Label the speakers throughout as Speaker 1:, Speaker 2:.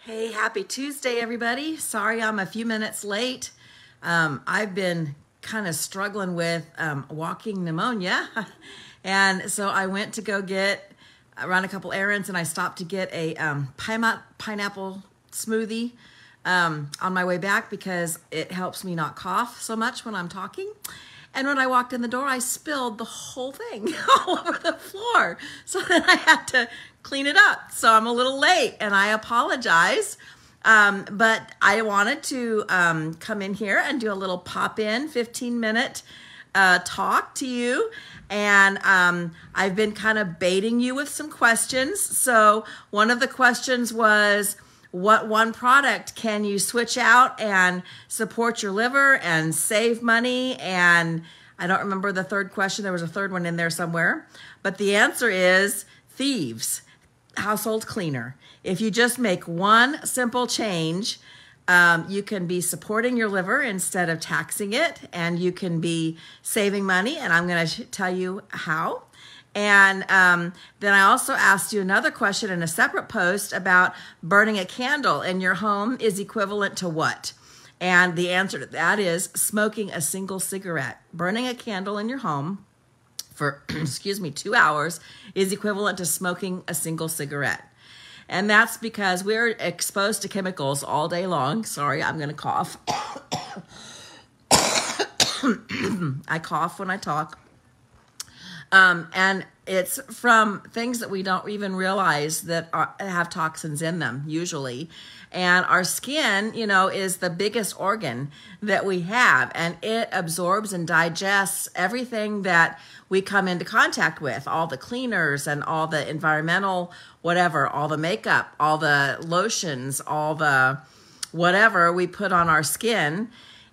Speaker 1: Hey, happy Tuesday, everybody. Sorry I'm a few minutes late. I've been kind of struggling with walking pneumonia. And so I went to go run a couple errands, and I stopped to get a pineapple smoothie on my way back because it helps me not cough so much when I'm talking. And when I walked in the door, I spilled the whole thing all over the floor. So then I had to clean it up. So I'm a little late, and I apologize. But I wanted to come in here and do a little pop-in 15-minute talk to you. And I've been kind of baiting you with some questions. So one of the questions was, what one product can you switch out and support your liver and save money? And I don't remember the third question. There was a third one in there somewhere. But the answer is Thieves Household Cleaner. If you just make one simple change, you can be supporting your liver instead of taxing it, and you can be saving money. And I'm going to tell you how. And then I also asked you another question in a separate post about burning a candle in your home is equivalent to what? And the answer to that is smoking a single cigarette. Burning a candle in your home for, 2 hours is equivalent to smoking a single cigarette. And that's because we're exposed to chemicals all day long. Sorry, I'm going to cough. I cough when I talk. And it's from things that we don't even realize that have toxins in them, usually. And our skin, is the biggest organ that we have, and it absorbs and digests everything that we come into contact with, all the cleaners and all the environmental whatever, all the makeup, all the lotions, all the whatever we put on our skin.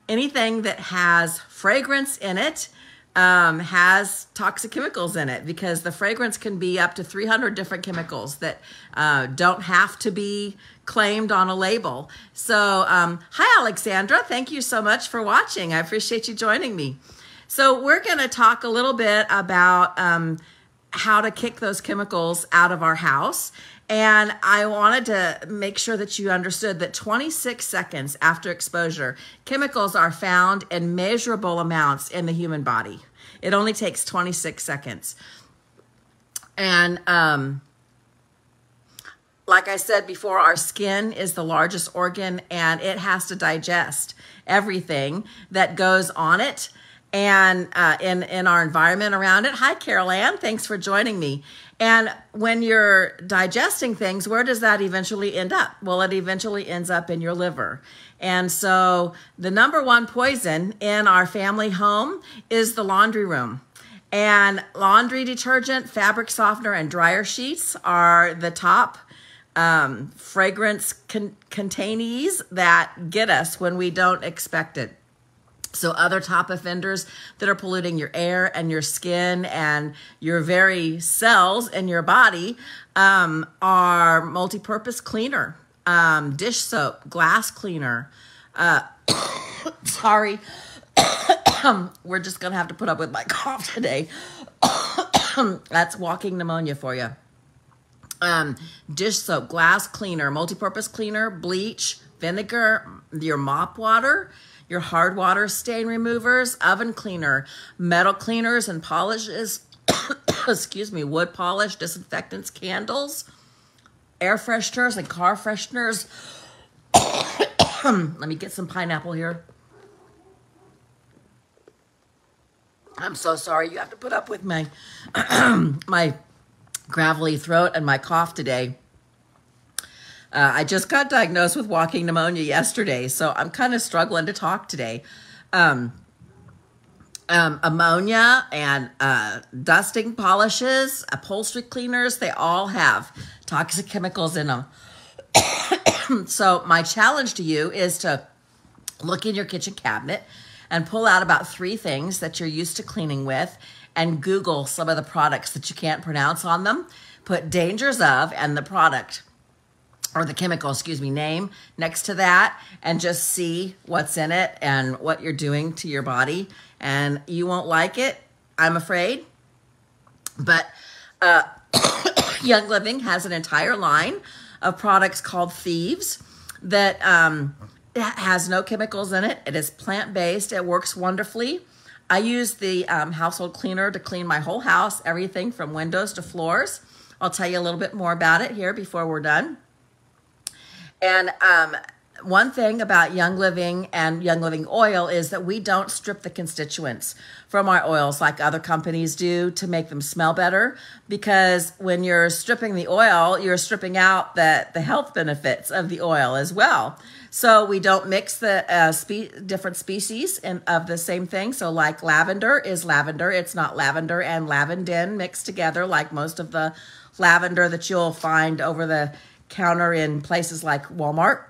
Speaker 1: Anything that has fragrance in it has toxic chemicals in it, because the fragrance can be up to 300 different chemicals that don't have to be claimed on a label. So hi, Alexandra. Thank you so much for watching. I appreciate you joining me. So we're going to talk a little bit about how to kick those chemicals out of our house. And I wanted to make sure that you understood that 26 seconds after exposure, chemicals are found in measurable amounts in the human body. It only takes 26 seconds. And like I said before, our skin is the largest organ, and it has to digest everything that goes on it and in our environment around it. Hi, Carol Ann. Thanks for joining me. And when you're digesting things, where does that eventually end up? Well, it eventually ends up in your liver. And so the number one poison in our family home is the laundry room. And laundry detergent, fabric softener, and dryer sheets are the top fragrance containees that get us when we don't expect it. So other top offenders that are polluting your air and your skin and your very cells in your body are multi-purpose cleaner, dish soap, glass cleaner. Sorry, we're just going to have to put up with my cough today. That's walking pneumonia for you. Dish soap, glass cleaner, multi-purpose cleaner, bleach, vinegar, your mop water, your hard water stain removers, oven cleaner, metal cleaners and polishes, wood polish, disinfectants, candles, air fresheners and car fresheners. Let me get some pineapple here. I'm so sorry. You have to put up with my, my gravelly throat and my cough today. I just got diagnosed with walking pneumonia yesterday, so I'm kind of struggling to talk today. Ammonia and dusting polishes, upholstery cleaners, they all have toxic chemicals in them. So my challenge to you is to look in your kitchen cabinet and pull out about 3 things that you're used to cleaning with, and Google some of the products that you can't pronounce on them. Put dangers of and the product, or the chemical, name next to that, and just see what's in it and what you're doing to your body. And you won't like it, I'm afraid. But Young Living has an entire line of products called Thieves that it has no chemicals in it. It is plant-based. It works wonderfully. I use the household cleaner to clean my whole house, everything from windows to floors. I'll tell you a little bit more about it here before we're done. And one thing about Young Living and Young Living oil is that we don't strip the constituents from our oils like other companies do to make them smell better, because when you're stripping the oil, you're stripping out the health benefits of the oil as well. So we don't mix the different species of the same thing. So like lavender is lavender. It's not lavender and lavandin mixed together like most of the lavender that you'll find over the counter in places like Walmart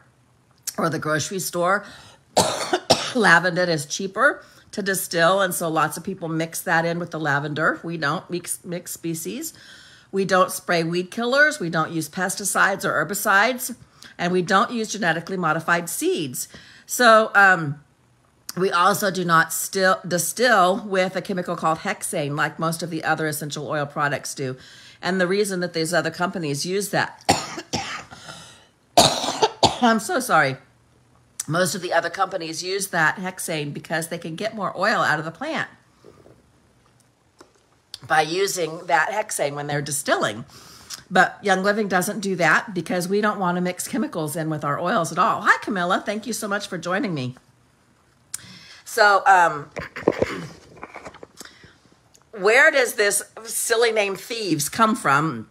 Speaker 1: or the grocery store. Lavender is cheaper to distill, and so lots of people mix that in with the lavender. We don't mix species. We don't spray weed killers. We don't use pesticides or herbicides, and we don't use genetically modified seeds. So we also do not distill with a chemical called hexane like most of the other essential oil products do. And the reason that these other companies use that I'm so sorry. Most of the other companies use that hexane because they can get more oil out of the plant by using that hexane when they're distilling. But Young Living doesn't do that because we don't want to mix chemicals in with our oils at all. Hi, Camilla. Thank you so much for joining me. So, where does this silly name Thieves come from?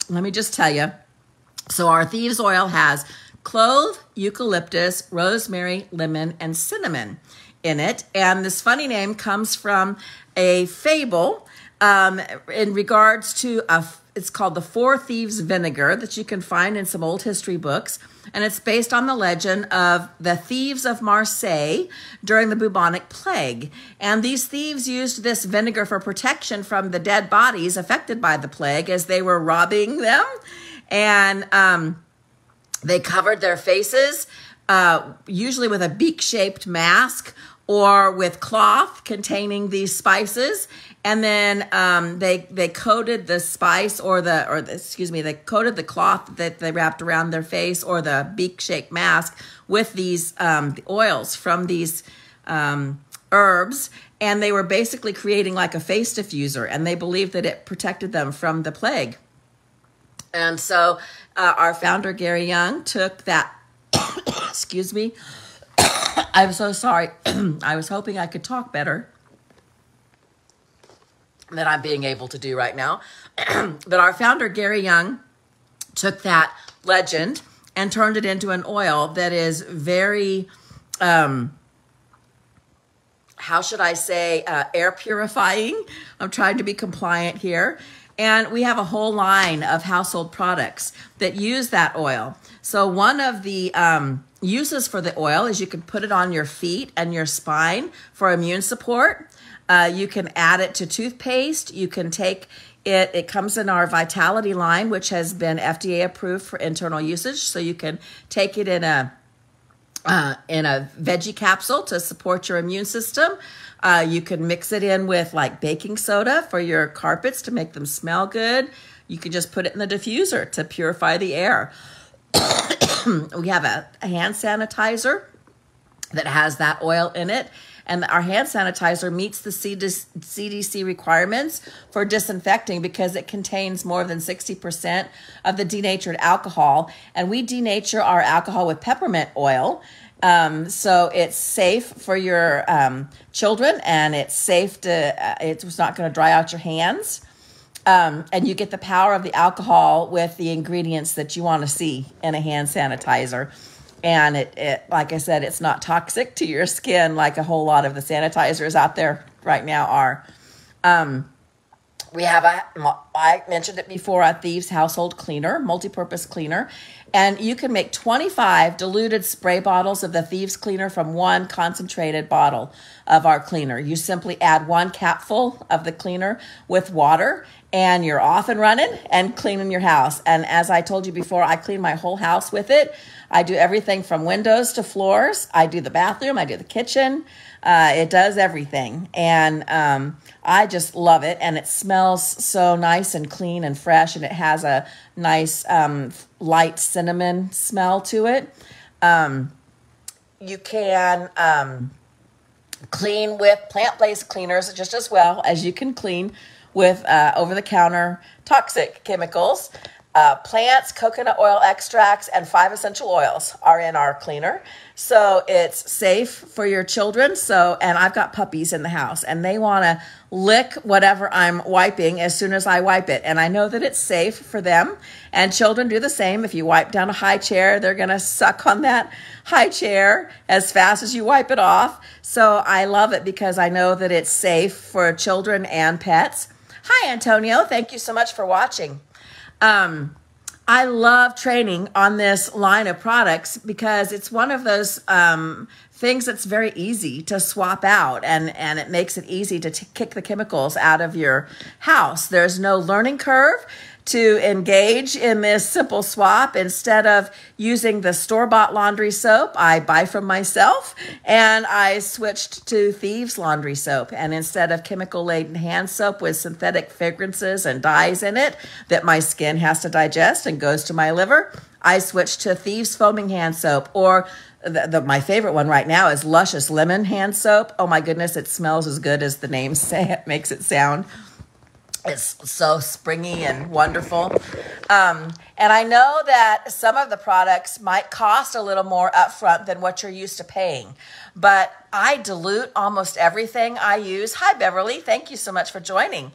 Speaker 1: Let me just tell you. So our Thieves oil has clove, eucalyptus, rosemary, lemon, and cinnamon in it. And this funny name comes from a fable in regards to it's called the Four Thieves Vinegar that you can find in some old history books. And it's based on the legend of the thieves of Marseille during the bubonic plague. And these thieves used this vinegar for protection from the dead bodies affected by the plague as they were robbing them. And they covered their faces, usually with a beak-shaped mask or with cloth containing these spices. And then they coated the spice they coated the cloth that they wrapped around their face or the beak-shaped mask with these the oils from these herbs. And they were basically creating like a face diffuser, and they believed that it protected them from the plague. And so our founder, Gary Young, took that, excuse me, I'm so sorry. I was hoping I could talk better than I'm being able to do right now. But our founder, Gary Young, took that legend and turned it into an oil that is very, how should I say, air purifying. I'm trying to be compliant here. And we have a whole line of household products that use that oil. So one of the uses for the oil is you can put it on your feet and your spine for immune support. You can add it to toothpaste. You can take it. It comes in our Vitality line, which has been FDA approved for internal usage. So you can take it in a veggie capsule to support your immune system. You can mix it in with like baking soda for your carpets to make them smell good. You can just put it in the diffuser to purify the air. We have a hand sanitizer that has that oil in it. And our hand sanitizer meets the CDC requirements for disinfecting because it contains more than 60% of the denatured alcohol. And we denature our alcohol with peppermint oil. So it's safe for your children, and it's safe to, it's not going to dry out your hands. And you get the power of the alcohol with the ingredients that you want to see in a hand sanitizer. And it, like I said, it's not toxic to your skin like a whole lot of the sanitizers out there right now are. We have I mentioned it before, a Thieves Household Cleaner, multi-purpose cleaner. And you can make 25 diluted spray bottles of the Thieves Cleaner from one concentrated bottle of our cleaner. You simply add 1 capful of the cleaner with water, and you're off and running and cleaning your house. And as I told you before, I clean my whole house with it. I do everything from windows to floors. I do the bathroom. I do the kitchen. It does everything. And I just love it. And it smells so nice nice and clean and fresh, and it has a nice light cinnamon smell to it. You can clean with plant-based cleaners just as well as you can clean with over-the-counter toxic chemicals. Plants, coconut oil extracts, and 5 essential oils are in our cleaner. So it's safe for your children. And I've got puppies in the house, and they want to lick whatever I'm wiping as soon as I wipe it. And I know that it's safe for them. And children do the same. If you wipe down a high chair, they're going to suck on that high chair as fast as you wipe it off. So I love it because I know that it's safe for children and pets. Hi, Antonio. Thank you so much for watching. I love training on this line of products because it's one of those things that's very easy to swap out, and it makes it easy to kick the chemicals out of your house. There's no learning curve to engage in this simple swap. Instead of using the store-bought laundry soap I buy from myself, and I switched to Thieves laundry soap. And instead of chemical-laden hand soap with synthetic fragrances and dyes in it that my skin has to digest and goes to my liver, I switched to Thieves foaming hand soap. Or my favorite one right now is Luscious lemon hand soap. Oh my goodness, it smells as good as the name makes it sound. It's so springy and wonderful. And I know that some of the products might cost a little more upfront than what you're used to paying, but I dilute almost everything I use. Hi, Beverly. Thank you so much for joining.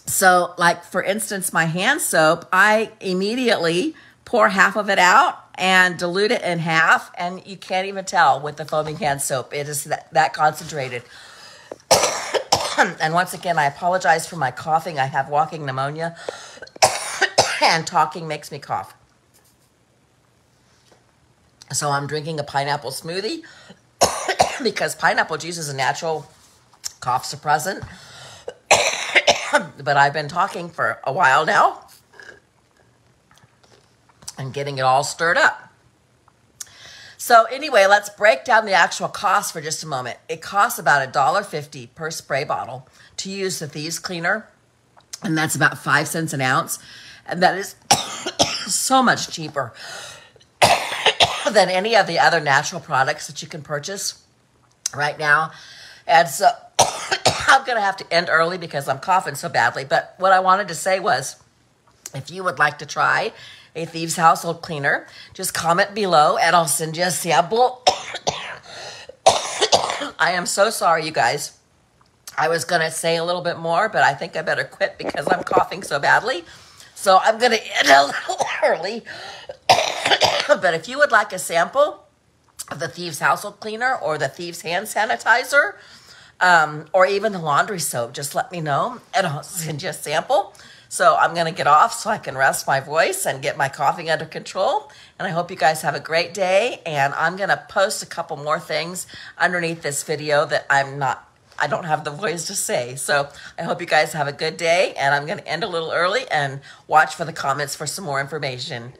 Speaker 1: So like, for instance, my hand soap, I immediately pour half of it out and dilute it in half, and you can't even tell with the foaming hand soap. It is that concentrated. And once again, I apologize for my coughing. I have walking pneumonia, and talking makes me cough. So I'm drinking a pineapple smoothie because pineapple juice is a natural cough suppressant. But I've been talking for a while now and getting it all stirred up. So anyway, let's break down the actual cost for just a moment. It costs about $1.50 per spray bottle to use the Thieves cleaner, and that's about 5 cents an ounce. And that is so much cheaper than any of the other natural products that you can purchase right now. And so I'm going to have to end early because I'm coughing so badly. But what I wanted to say was, if you would like to try a Thieves Household Cleaner, just comment below and I'll send you a sample. I am so sorry, you guys. I was going to say a little bit more, but I think I better quit because I'm coughing so badly. So I'm going to end a little early. But if you would like a sample of the Thieves Household Cleaner or the Thieves Hand Sanitizer, or even the laundry soap, just let me know and I'll send you a sample. So I'm going to get off so I can rest my voice and get my coughing under control. And I hope you guys have a great day. And I'm going to post a couple more things underneath this video that I don't have the voice to say. So I hope you guys have a good day. And I'm going to end a little early and watch for the comments for some more information.